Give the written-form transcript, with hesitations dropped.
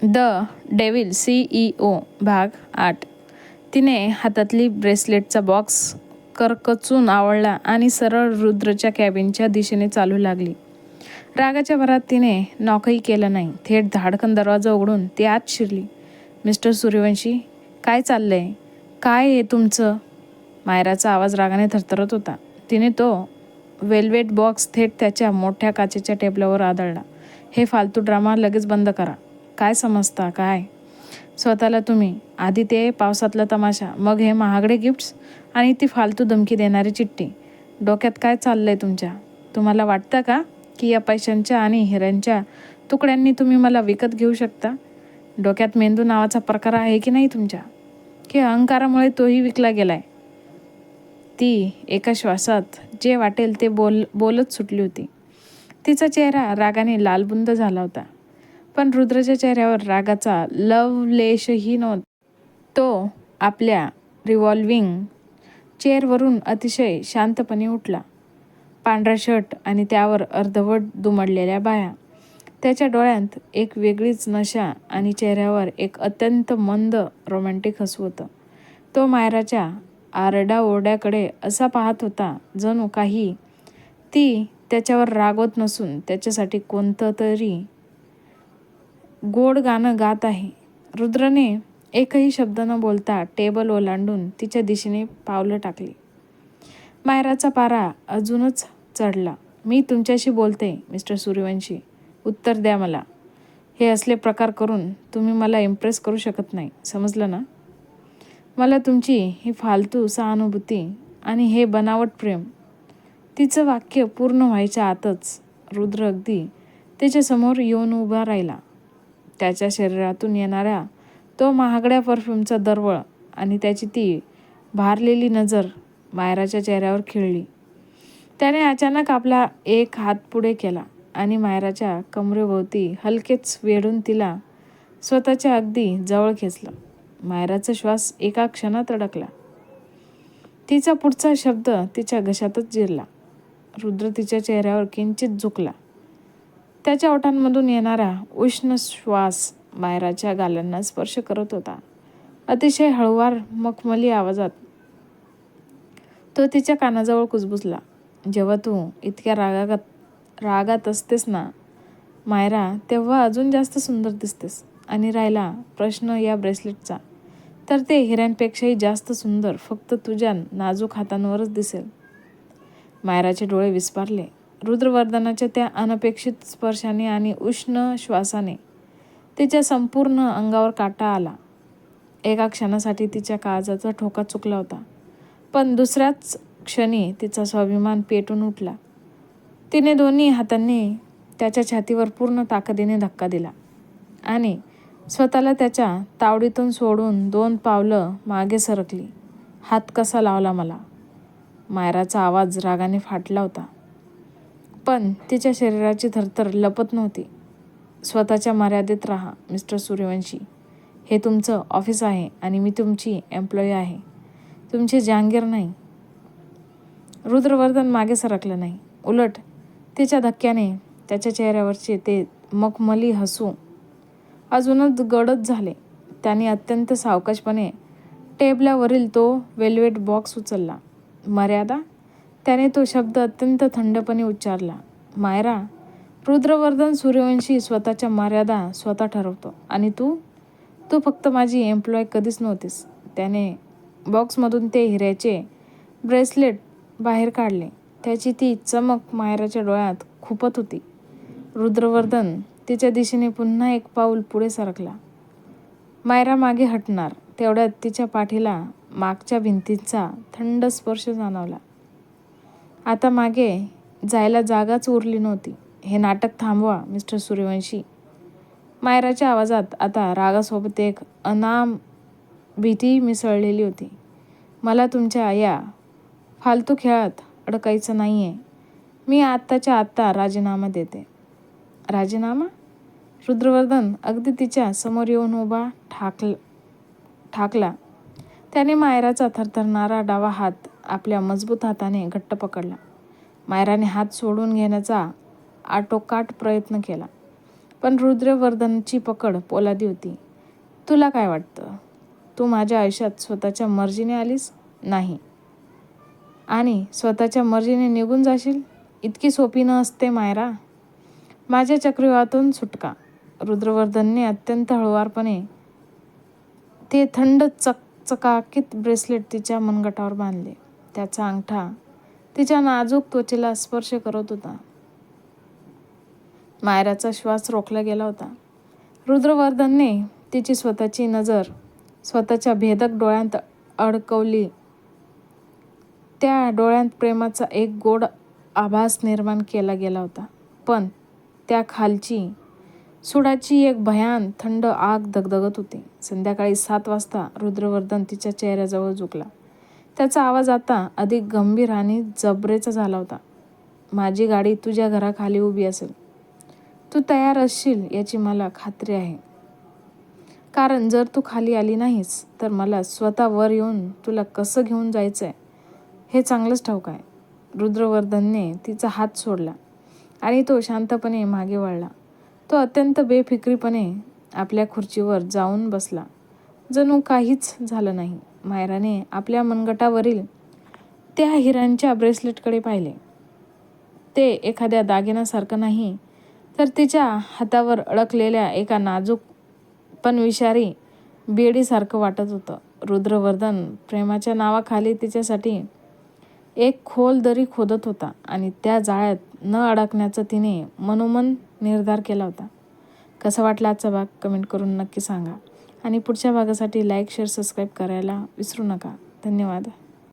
The devil CEO भाग 8. तिने हातातली ब्रेसलेटचा बॉक्स करकचून आवळला आणि सरळ रुद्रच्या कॅबिनच्या दिशेने चालू लागली. रागाच्या भरात तिने नॉकही केलं नाही. थेट धाडकन दरवाजा उघडून ती आत शिरली. मिस्टर सूर्यवंशी, काय चाललंय? काय आहे तुमचं? मायराचा आवाज रागाने थरथरत होता. तिने तो वेल्वेट बॉक्स थेट त्याच्या मोठ्या काचेच्या टेबलावर आदळला. हे फालतू ड्रामा लगेच बंद करा. काय समजता काय स्वतःला तुम्ही? आधी ते पावसातला तमाशा, मग हे महागडे गिफ्ट्स आणि ती फालतू धमकी देणारी चिठ्ठी. डोक्यात काय चाललंय तुमच्या? तुम्हाला वाटतं का की या पैशांच्या आणि हिऱ्यांच्या तुकड्यांनी तुम्ही मला विकत घेऊ शकता? डोक्यात मेंदू नावाचा प्रकार आहे की नाही तुमच्या? की अहंकारामुळे तोही विकला गेलाय? ती एका श्वासात जे वाटेल ते बोलत सुटली होती. तिचा चेहरा रागाने लालबुंद झाला होता. पण रुद्रच्या चेहऱ्यावर रागाचा लवलेशही नव्हता. तो आपल्या रिव्हॉल्विंग चेअरवरून अतिशय शांतपणे उठला. पांढरा शर्ट आणि त्यावर अर्धवट दुमडलेल्या बाया. त्याच्या डोळ्यात एक वेगळीच नशा आणि चेहऱ्यावर एक अत्यंत मंद रोमॅन्टिक हसू होतं. तो मायराच्या आरडाओरड्याकडे असा पाहत होता जणू काही ती त्याच्यावर रागवत नसून त्याच्यासाठी कोणतं तरी गोड गाणं गात आहे. रुद्रने एकही शब्द न बोलता टेबल ओलांडून तिच्या दिशेने पावलं टाकली. मायराचा पारा अजूनच चढला. मी तुमच्याशी बोलते मिस्टर सूर्यवंशी. उत्तर द्या मला. हे असले प्रकार करून तुम्ही मला इम्प्रेस करू शकत नाही, समजलं ना? मला तुमची ही फालतू सहानुभूती आणि हे बनावट प्रेम. तिचं वाक्य पूर्ण व्हायच्या आतच रुद्र अगदी त्याच्यासमोर येऊन उभा राहिला. त्याच्या शरीरातून येणाऱ्या तो महागड्या परफ्यूमचा दरवळ आणि त्याची ती भारलेली नजर मायराच्या चेहऱ्यावर खिळली. त्याने अचानक आपला एक हात पुढे केला आणि मायराच्या कमरेभोवती हलकेच वेढून तिला स्वतःच्या अगदी जवळ खेचलं. मायराचा श्वास एका क्षणात अडकला. तिचा पुढचा शब्द तिच्या घशातच जिरला. रुद्र तिच्या चेहऱ्यावर किंचित झुकला. त्याच्या ओठांमधून येणारा उष्ण श्वास मायराच्या गालांना स्पर्श करत होता. अतिशय हळुवार मखमली आवाजात तो तिच्या कानाजवळ कुजबुजला. जेव्हा तू इतक्या रागात असतेस ना मायरा, तेव्हा अजून जास्त सुंदर दिसतेस. आणि राहिला प्रश्न या ब्रेसलेटचा, तर ते हिऱ्यांपेक्षाही जास्त सुंदर फक्त तुझ्या नाजूक हातांवरच दिसेल. मायराचे डोळे विस्फारले. रुद्रवर्धनाच्या त्या अनपेक्षित स्पर्शाने आणि उष्ण श्वासाने तिच्या संपूर्ण अंगावर काटा आला. एका क्षणासाठी तिच्या काळजाचा ठोका चुकला होता, पण दुसऱ्याच क्षणी तिचा स्वाभिमान पेटून उठला. तिने दोन्ही हातांनी त्याच्या छातीवर पूर्ण ताकदीने धक्का दिला आणि स्वतःला त्याच्या तावडीतून सोडून 2 पावलं मागे सरकली. हात कसा लावला मला? मायराचा आवाज रागाने फाटला होता, पण तिच्या शरीराची थरथर लपत नव्हती. स्वतःच्या मर्यादेत राहा मिस्टर सूर्यवंशी. हे तुमचं ऑफिस आहे आणि मी तुमची एम्प्लॉई आहे, तुमची जहांगीर नाही. रुद्रवर्धन मागे सरकलं नाही. उलट तिच्या धक्क्याने त्याच्या चेहऱ्यावरचे ते मखमली हसू अजूनच गडद झाले. त्याने अत्यंत सावकाशपणे टेबलावरील तो वेल्वेट बॉक्स उचलला. मर्यादा? त्याने तो शब्द अत्यंत थंडपणे उच्चारला. मायरा, रुद्रवर्धन सूर्यवंशी स्वतःच्या मर्यादा स्वतः ठरवतो आणि तू फक्त माझी एम्प्लॉय कधीच नव्हतीस. त्याने बॉक्समधून ते हिऱ्याचे ब्रेसलेट बाहेर काढले. त्याची ती चमक मायराच्या डोळ्यात खुपत होती. रुद्रवर्धन तिच्या दिशेने पुन्हा एक पाऊल पुढे सरकला. मायरा मागे हटणार तेवढ्यात तिच्या पाठीला मागच्या भिंतींचा थंड स्पर्श जाणवला. आता मागे जायला जागाच उरली नव्हती. हे नाटक थांबवा मिस्टर सूर्यवंशी. मायराच्या आवाजात आता रागासोबत एक अनाम भीती मिसळलेली होती. मला तुमच्या या फालतू खेळात अडकायचं नाहीये. मी आत्ताच्या आत्ता राजीनामा देते. राजीनामा? रुद्रवर्धन अगदी तिच्या समोर येऊन उभा ठाकला. त्याने मायराचा थरथरणारा डावा हात आपल्या मजबूत हाताने घट्ट पकडला. मायराने हात सोडून घेण्याचा आटोकाट प्रयत्न केला, पण रुद्रवर्धनची पकड पोलादी होती. तुला काय वाटतं? तू माझ्या आयुष्यात स्वतःच्या मर्जीने आलीस? नाही. आणि स्वतःच्या मर्जीने निघून जाशील? इतकी सोपी न असते मायरा. माझ्या चक्रव्यूहातून सुटका. रुद्रवर्धनने अत्यंत हळुवारपणे ते थंड चकचकाकीत ब्रेसलेट तिच्या मनगटावर बांधले. त्याचा अंगठा तिच्या नाजूक त्वचेला स्पर्श करत होता. मायराचा श्वास रोखला गेला होता. रुद्रवर्धनने तिची स्वतःची नजर स्वतःच्या भेदक डोळ्यांत अडकवली. त्या डोळ्यांत प्रेमाचा एक गोड आभास निर्माण केला गेला होता. पण त्या खालची सुडाची एक भयान थंड आग धगधगत होती. संध्याकाळी 7 वाजता रुद्रवर्धन तिच्या चेहऱ्याजवळ झुकला. त्याचा आवाज आता अधिक गंभीर आणि जबरेचा झाला होता. माझी गाडी तुझ्या घराखाली उभी असेल. तू तयार असशील याची मला खात्री आहे. कारण जर तू खाली आली नाहीस तर मला स्वतः वर येऊन तुला कसं घेऊन जायचंय हे चांगलंच ठाऊक आहे. रुद्रवर्धनने तिचा हात सोडला आणि तो शांतपणे मागे वळला. तो अत्यंत बेफिक्रीपणे आपल्या खुर्चीवर जाऊन बसला. जणू काहीच झालं नाही. मायराने आपल्या मनगटावरील त्या हिऱ्यांच्या ब्रेसलेटकडे पाहिले. ते एखाद्या दागिन्यासारखं नाही तर तिच्या हातावर अडकलेल्या एका नाजूक पण विषारी बेडीसारखं वाटत होतं. रुद्रवर्धन प्रेमाच्या नावाखाली तिच्यासाठी एक खोल दरी खोदत होता आणि त्या जाळ्यात न अडकण्याचा तिने मनोमन निर्धार केला होता. कसा वाटला आजचा भाग कमेंट करून नक्की सांगा आणि पुढच्या भागासाठी लाईक, शेअर, सबस्क्राईब करायला विसरू नका. धन्यवाद.